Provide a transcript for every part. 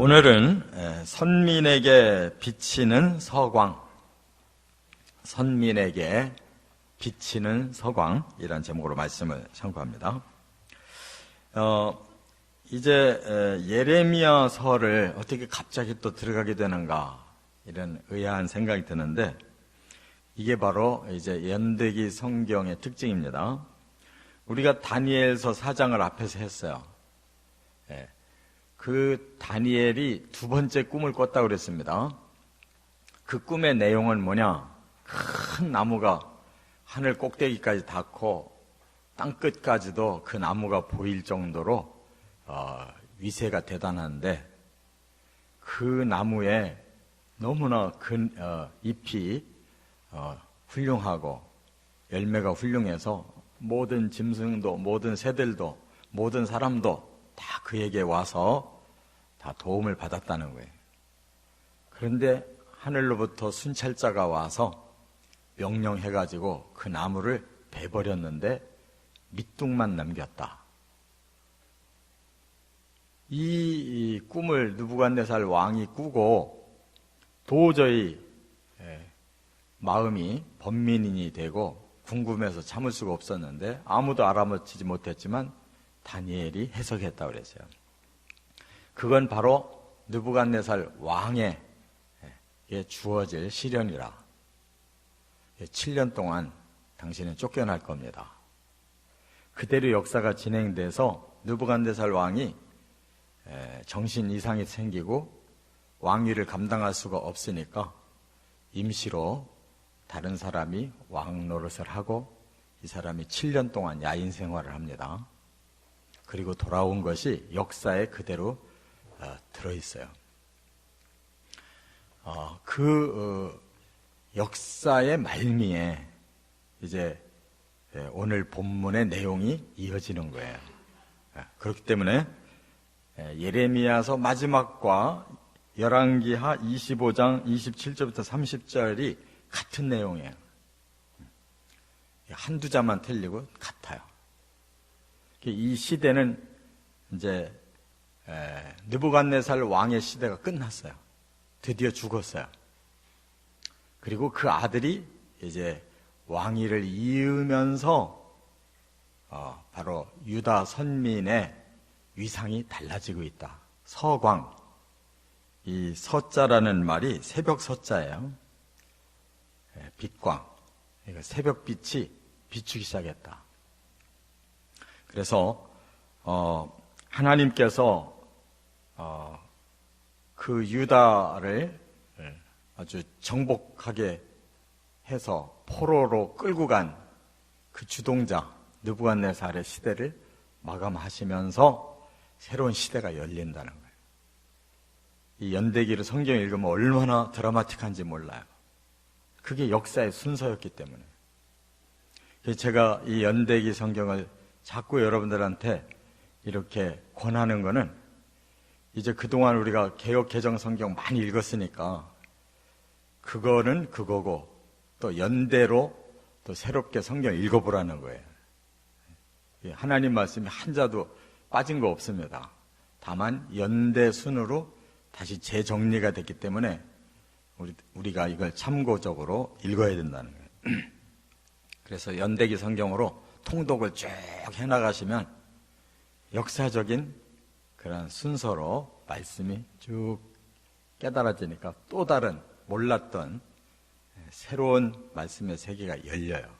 오늘은 선민에게 비치는 서광, 선민에게 비치는 서광이라는 제목으로 말씀을 참고합니다. 이제 예레미야서를 어떻게 갑자기 또 들어가게 되는가 이런 의아한 생각이 드는데, 이게 바로 이제 연대기 성경의 특징입니다. 우리가 다니엘서 4장을 앞에서 했어요. 그 다니엘이 두 번째 꿈을 꿨다고 그랬습니다. 그 꿈의 내용은 뭐냐? 큰 나무가 하늘 꼭대기까지 닿고 땅 끝까지도 그 나무가 보일 정도로 위세가 대단한데, 그 나무에 너무나 잎이 훌륭하고 열매가 훌륭해서 모든 짐승도, 모든 새들도, 모든 사람도 다 그에게 와서 다 도움을 받았다는 거예요. 그런데 하늘로부터 순찰자가 와서 명령해가지고 그 나무를 베버렸는데 밑둥만 남겼다. 이 꿈을 느부갓네살 왕이 꾸고 도저히 마음이 번민이 되고 궁금해서 참을 수가 없었는데, 아무도 알아맞히지 못했지만 다니엘이 해석했다고 그랬어요. 그건 바로 느부갓네살 왕에게 주어질 시련이라. 7년 동안 당신은 쫓겨날 겁니다. 그대로 역사가 진행돼서 느부갓네살 왕이 정신 이상이 생기고 왕위를 감당할 수가 없으니까 임시로 다른 사람이 왕 노릇을 하고, 이 사람이 7년 동안 야인 생활을 합니다. 그리고 돌아온 것이 역사에 그대로 들어있어요. 역사의 말미에 이제 오늘 본문의 내용이 이어지는 거예요. 그렇기 때문에 예레미야서 마지막과 열왕기하 25장 27절부터 30절이 같은 내용이에요. 한두 자만 틀리고 같아요. 이 시대는 이제 느부갓네살 왕의 시대가 끝났어요. 드디어 죽었어요. 그리고 그 아들이 이제 왕위를 이으면서 바로 유다 선민의 위상이 달라지고 있다. 서광, 이 서자라는 말이 새벽 서자예요. 빛광, 그러니까 새벽빛이 비추기 시작했다. 그래서 하나님께서 그 유다를 아주 정복하게 해서 포로로 끌고 간 그 주동자 느부갓네살의 시대를 마감하시면서 새로운 시대가 열린다는 거예요. 이 연대기를 성경 읽으면 얼마나 드라마틱한지 몰라요. 그게 역사의 순서였기 때문에. 제가 이 연대기 성경을 자꾸 여러분들한테 이렇게 권하는 거는, 이제 그동안 우리가 개역 개정 성경 많이 읽었으니까 그거는 그거고, 또 연대로 또 새롭게 성경 읽어보라는 거예요. 하나님 말씀이 한자도 빠진 거 없습니다. 다만 연대 순으로 다시 재정리가 됐기 때문에 우리가 이걸 참고적으로 읽어야 된다는 거예요. 그래서 연대기 성경으로 통독을 쭉 해나가시면 역사적인 그런 순서로 말씀이 쭉 깨달아지니까 또 다른 몰랐던 새로운 말씀의 세계가 열려요.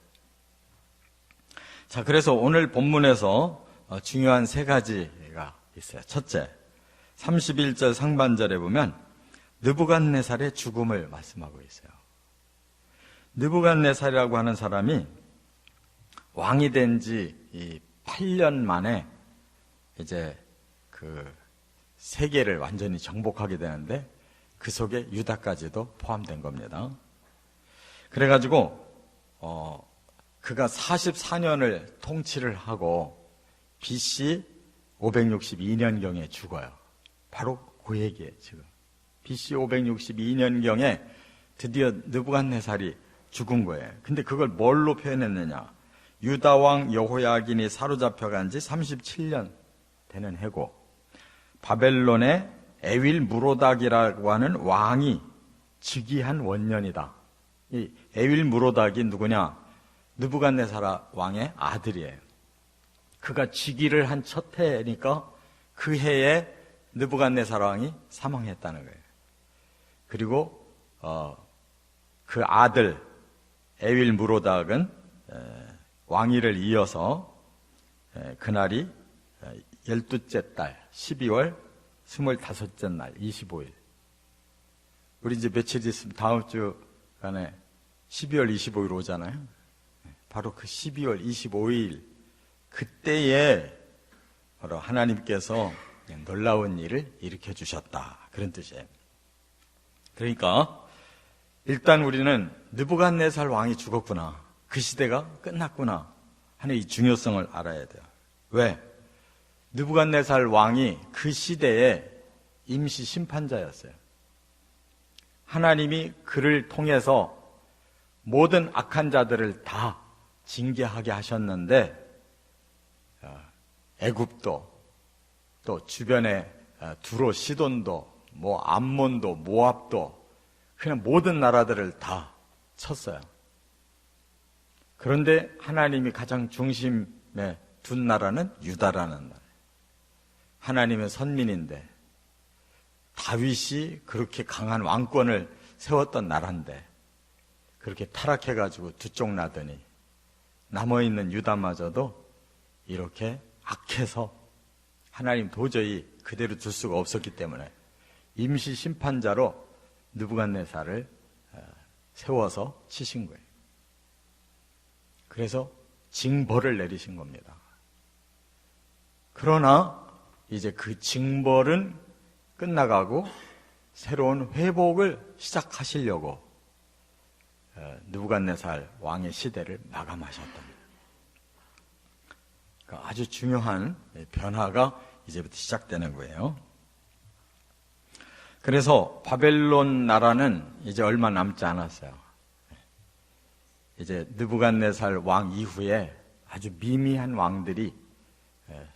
자, 그래서 오늘 본문에서 중요한 세 가지가 있어요. 첫째, 31절 상반절에 보면 느부갓네살의 죽음을 말씀하고 있어요. 느부갓네살이라고 하는 사람이 왕이 된 지 8년 만에 이제 그 세계를 완전히 정복하게 되는데, 그 속에 유다까지도 포함된 겁니다. 그래가지고 그가 44년을 통치를 하고 BC 562년경에 죽어요. 바로 그 얘기예요. 지금 BC 562년경에 드디어 느부갓네살이 죽은 거예요. 근데 그걸 뭘로 표현했느냐? 유다 왕 여호야긴이 사로잡혀간 지 37년 되는 해고, 바벨론의 에윌 무로닥이라고 하는 왕이 즉위한 원년이다. 이 에윌 무로닥이 누구냐? 느부갓네살 왕의 아들이에요. 그가 즉위를 한 첫 해니까 그 해에 느부갓네살 왕이 사망했다는 거예요. 그리고 그 아들 에윌 무로닥은 왕위를 이어서 그날이 12째 달 12월 25째 날 25일. 우리 이제 며칠 있으면 다음 주간에 12월 25일 오잖아요. 바로 그 12월 25일 그때에 바로 하나님께서 놀라운 일을 일으켜 주셨다. 그런 뜻이에요. 그러니까 일단 우리는 느부갓네살 왕이 죽었구나. 그 시대가 끝났구나 하는 이 중요성을 알아야 돼요. 왜? 느부갓네살 왕이 그 시대에 임시 심판자였어요. 하나님이 그를 통해서 모든 악한 자들을 다 징계하게 하셨는데 애굽도 또 주변에 두로 시돈도 뭐 암몬도 모압도 그냥 모든 나라들을 다 쳤어요. 그런데 하나님이 가장 중심에 둔 나라는 유다라는 나라. 하나님의 선민인데 다윗이 그렇게 강한 왕권을 세웠던 나라인데 그렇게 타락해가지고 두 쪽 나더니 남아있는 유다마저도 이렇게 악해서 하나님 도저히 그대로 둘 수가 없었기 때문에 임시 심판자로 느부갓네살을 세워서 치신 거예요. 그래서 징벌을 내리신 겁니다. 그러나 이제 그 징벌은 끝나가고 새로운 회복을 시작하시려고 느부갓네살 왕의 시대를 마감하셨답니다. 그러니까 아주 중요한 변화가 이제부터 시작되는 거예요. 그래서 바벨론 나라는 이제 얼마 남지 않았어요. 이제 느부갓네살 왕 이후에 아주 미미한 왕들이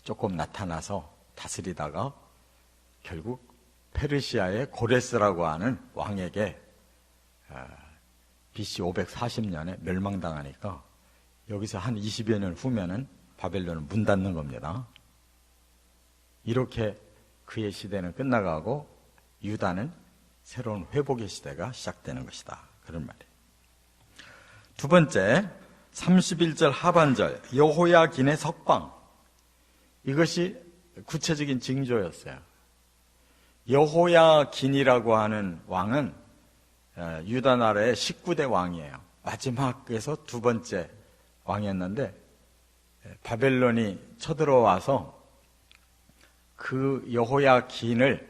조금 나타나서 다스리다가 결국 페르시아의 고레스라고 하는 왕에게 BC 540년에 멸망당하니까 여기서 한 20여 년 후면은 바벨론은 문 닫는 겁니다. 이렇게 그의 시대는 끝나가고 유다는 새로운 회복의 시대가 시작되는 것이다. 그런 말이에요. 두 번째, 31절 하반절 여호야긴의 석방. 이것이 구체적인 징조였어요. 여호야긴이라고 하는 왕은 유다 나라의 19대 왕이에요. 마지막에서 두 번째 왕이었는데 바벨론이 쳐들어와서 그 여호야긴을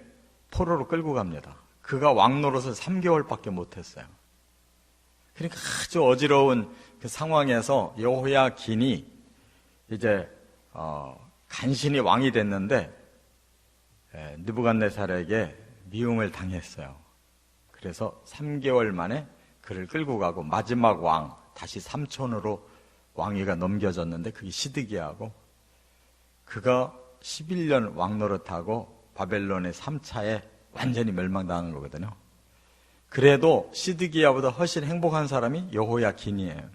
포로로 끌고 갑니다. 그가 왕 노릇을 3개월밖에 못했어요. 그러니까 아주 어지러운 그 상황에서 여호야긴이 이제 간신히 왕이 됐는데 느부갓네살에게 미움을 당했어요. 그래서 3개월 만에 그를 끌고 가고 마지막 왕 다시 삼촌으로 왕위가 넘겨졌는데 그게 시드기야하고 그가 11년 왕 노릇하고 바벨론의 3차에 완전히 멸망당한 거거든요. 그래도 시드기야보다 훨씬 행복한 사람이 여호야긴이에요.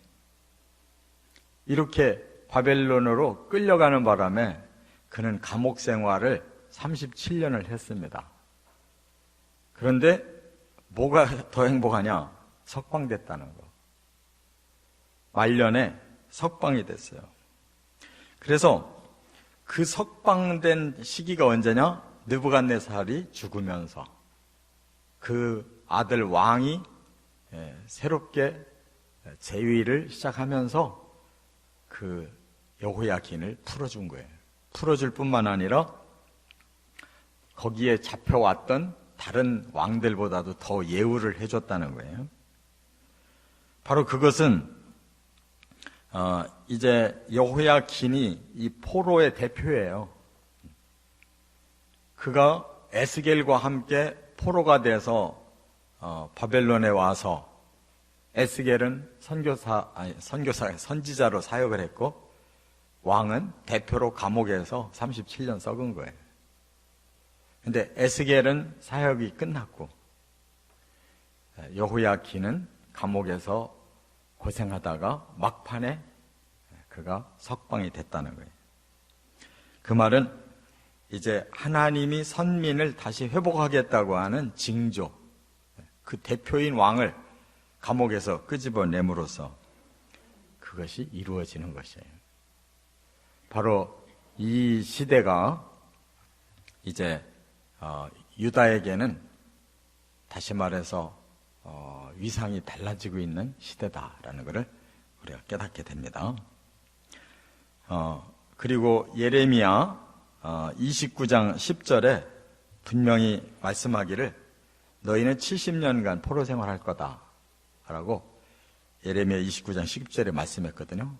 이렇게 바벨론으로 끌려가는 바람에 그는 감옥 생활을 37년을 했습니다. 그런데 뭐가 더 행복하냐? 석방됐다는 거. 말년에 석방이 됐어요. 그래서 그 석방된 시기가 언제냐? 느부갓네살이 죽으면서 그 아들 왕이 새롭게 재위를 시작하면서 그 여호야긴을 풀어준 거예요. 풀어줄 뿐만 아니라 거기에 잡혀왔던 다른 왕들보다도 더 예우를 해줬다는 거예요. 바로 그것은 이제 여호야긴이 이 포로의 대표예요. 그가 에스겔과 함께 포로가 돼서 바벨론에 와서 에스겔은 선지자로 사역을 했고 왕은 대표로 감옥에서 37년 썩은 거예요. 근데 에스겔은 사역이 끝났고 여호야긴은 감옥에서 고생하다가 막판에 그가 석방이 됐다는 거예요. 그 말은 이제 하나님이 선민을 다시 회복하겠다고 하는 징조, 그 대표인 왕을 감옥에서 끄집어냄으로써 그것이 이루어지는 것이에요. 바로 이 시대가 이제 유다에게는 다시 말해서 위상이 달라지고 있는 시대다라는 것을 우리가 깨닫게 됩니다. 그리고 예레미야 29장 10절에 분명히 말씀하기를 너희는 70년간 포로 생활할 거다 라고 예레미야 29장 10절에 말씀했거든요.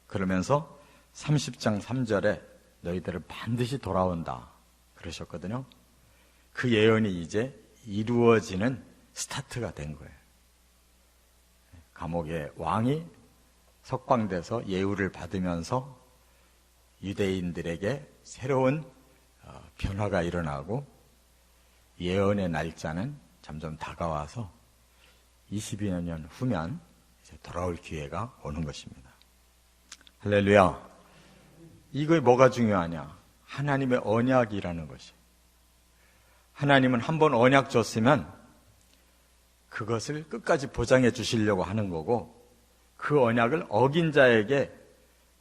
그러면서 30장 3절에 너희들은 반드시 돌아온다 그러셨거든요. 그 예언이 이제 이루어지는 스타트가 된 거예요. 감옥의 왕이 석방돼서 예우를 받으면서 유대인들에게 새로운 변화가 일어나고 예언의 날짜는 점점 다가와서 22여 년 후면 이제 돌아올 기회가 오는 것입니다. 할렐루야. 이거에 뭐가 중요하냐? 하나님의 언약이라는 것이. 하나님은 한번 언약 줬으면 그것을 끝까지 보장해 주시려고 하는 거고, 그 언약을 어긴 자에게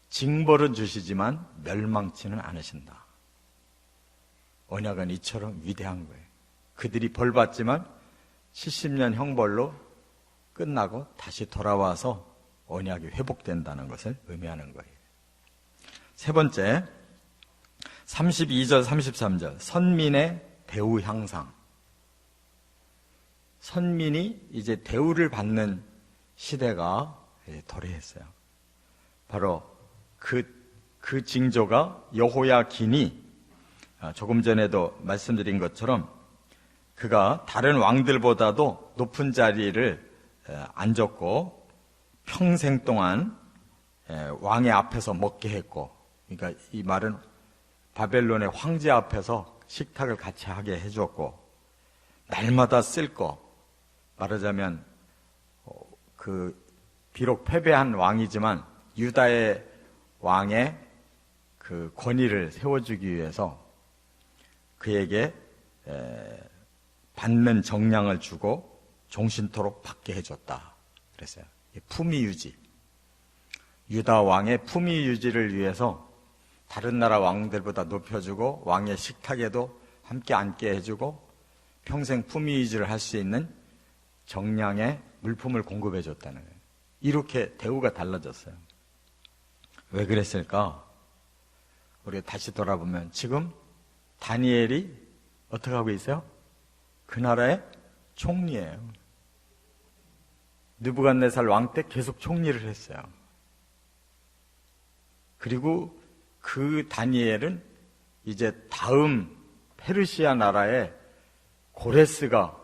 징벌은 주시지만 멸망치는 않으신다. 언약은 이처럼 위대한 거예요. 그들이 벌 받지만 70년 형벌로 끝나고 다시 돌아와서 언약이 회복된다는 것을 의미하는 거예요. 세 번째, 32절, 33절, 선민의 대우 향상. 선민이 이제 대우를 받는 시대가 도래했어요. 바로 그 징조가 여호야긴이 조금 전에도 말씀드린 것처럼 그가 다른 왕들보다도 높은 자리를 앉았고 평생 동안 왕의 앞에서 먹게 했고, 그러니까 이 말은 바벨론의 황제 앞에서 식탁을 같이 하게 해줬고, 날마다 쓸 거, 말하자면 비록 패배한 왕이지만 유다의 왕의 그 권위를 세워주기 위해서 그에게 받는 정량을 주고 종신토록 받게 해줬다 그랬어요. 품위 유지, 유다 왕의 품위 유지를 위해서 다른 나라 왕들보다 높여주고 왕의 식탁에도 함께 앉게 해주고 평생 품위 유지를 할 수 있는 정량의 물품을 공급해 줬다는 거예요. 이렇게 대우가 달라졌어요. 왜 그랬을까? 우리가 다시 돌아보면 지금 다니엘이 어떻게 하고 있어요? 그 나라의 총리예요. 느부갓네살 왕 때 계속 총리를 했어요. 그리고 그 다니엘은 이제 다음 페르시아 나라의 고레스가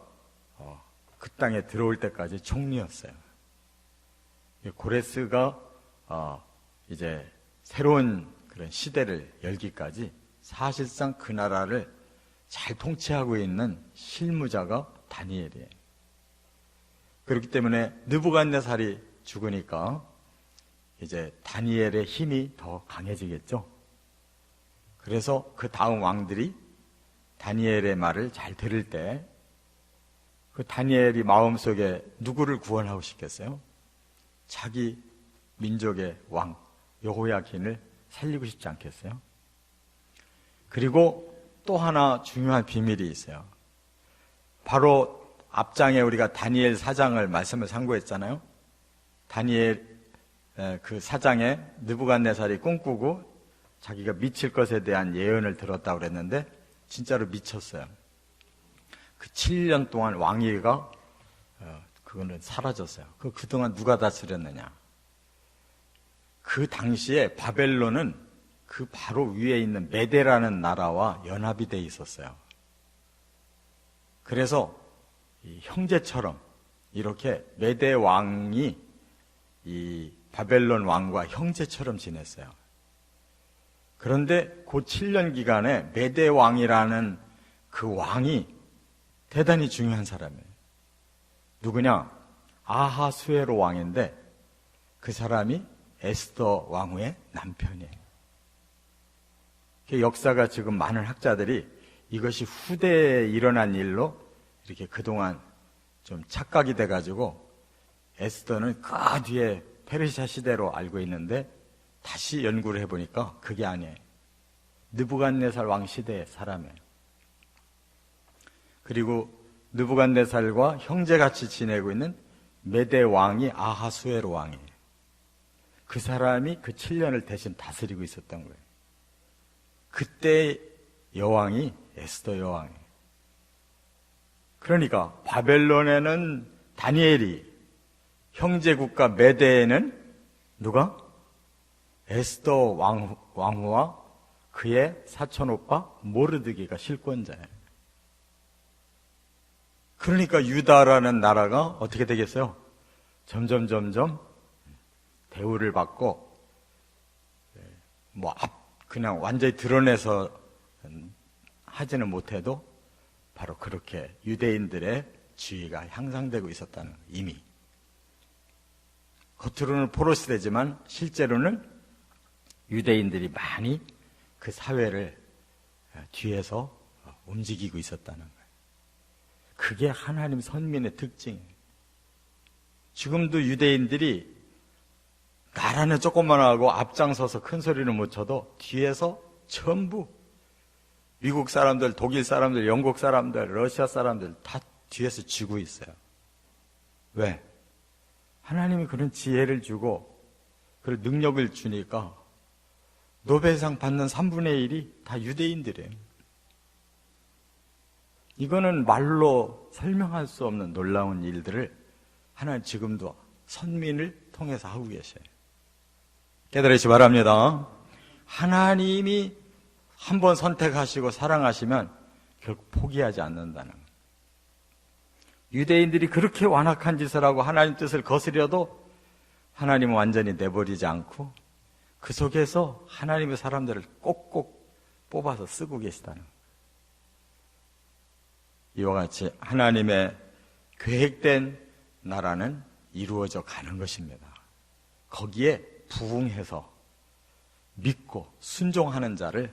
그 땅에 들어올 때까지 총리였어요. 고레스가 이제 새로운 그런 시대를 열기까지 사실상 그 나라를 잘 통치하고 있는 실무자가 다니엘이에요. 그렇기 때문에 느부갓네살이 죽으니까 이제 다니엘의 힘이 더 강해지겠죠. 그래서 그 다음 왕들이 다니엘의 말을 잘 들을 때 그 다니엘이 마음속에 누구를 구원하고 싶겠어요? 자기 민족의 왕 여호야긴을 살리고 싶지 않겠어요? 그리고 또 하나 중요한 비밀이 있어요. 바로 앞장에 우리가 다니엘 4장을 말씀을 상고했잖아요. 다니엘 그 4장에 느부갓네살이 꿈꾸고 자기가 미칠 것에 대한 예언을 들었다고 그랬는데 진짜로 미쳤어요. 그 7년 동안 왕위가 그거는 사라졌어요. 그동안 누가 다스렸느냐? 그 당시에 바벨론은 그 바로 위에 있는 메데라는 나라와 연합이 돼 있었어요. 그래서 이 형제처럼 이렇게 메데 왕이 이 바벨론 왕과 형제처럼 지냈어요. 그런데 그 7년 기간에 메데 왕이라는 그 왕이 대단히 중요한 사람이에요. 누구냐? 아하수에로 왕인데 그 사람이 에스더 왕후의 남편이에요. 역사가 지금 많은 학자들이 이것이 후대에 일어난 일로 이렇게 그동안 좀 착각이 돼가지고 에스더는 그 뒤에 페르시아 시대로 알고 있는데 다시 연구를 해보니까 그게 아니에요. 느부갓네살 왕 시대의 사람이에요. 그리고 느부갓네살과 형제같이 지내고 있는 메대 왕이 아하수에로 왕이에요. 그 사람이 그 7년을 대신 다스리고 있었던 거예요. 그때 여왕이 에스더 여왕이에요. 그러니까 바벨론에는 다니엘이, 형제국가 메대에는 누가? 에스더 왕후와 그의 사촌오빠 모르드기가 실권자예요. 그러니까 유다라는 나라가 어떻게 되겠어요? 점점 대우를 받고 그냥 완전히 드러내서 하지는 못해도 바로 그렇게 유대인들의 지위가 향상되고 있었다는 이미. 겉으로는 포로시대지만 실제로는 유대인들이 많이 그 사회를 뒤에서 움직이고 있었다는 거예요. 그게 하나님 선민의 특징이에요. 지금도 유대인들이 나라는 조그만하고 앞장서서 큰 소리는 못 쳐도 뒤에서 전부 미국 사람들, 독일 사람들, 영국 사람들, 러시아 사람들 다 뒤에서 쥐고 있어요. 왜? 하나님이 그런 지혜를 주고 그런 능력을 주니까 노벨상 받는 3분의 1이 다 유대인들이에요. 이거는 말로 설명할 수 없는 놀라운 일들을 하나님 지금도 선민을 통해서 하고 계셔요. 깨달으시기 바랍니다. 하나님이 한번 선택하시고 사랑하시면 결국 포기하지 않는다는 거예요. 유대인들이 그렇게 완악한 짓을 하고 하나님 뜻을 거스려도 하나님은 완전히 내버리지 않고 그 속에서 하나님의 사람들을 꼭꼭 뽑아서 쓰고 계시다는 거예요. 이와 같이 하나님의 계획된 나라는 이루어져 가는 것입니다. 거기에 부응해서 믿고 순종하는 자를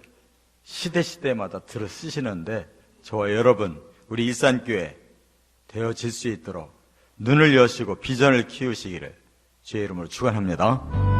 시대마다 들어 쓰시는데 저와 여러분, 우리 일산교회 되어질 수 있도록 눈을 여시고 비전을 키우시기를 주의 이름으로 축원합니다.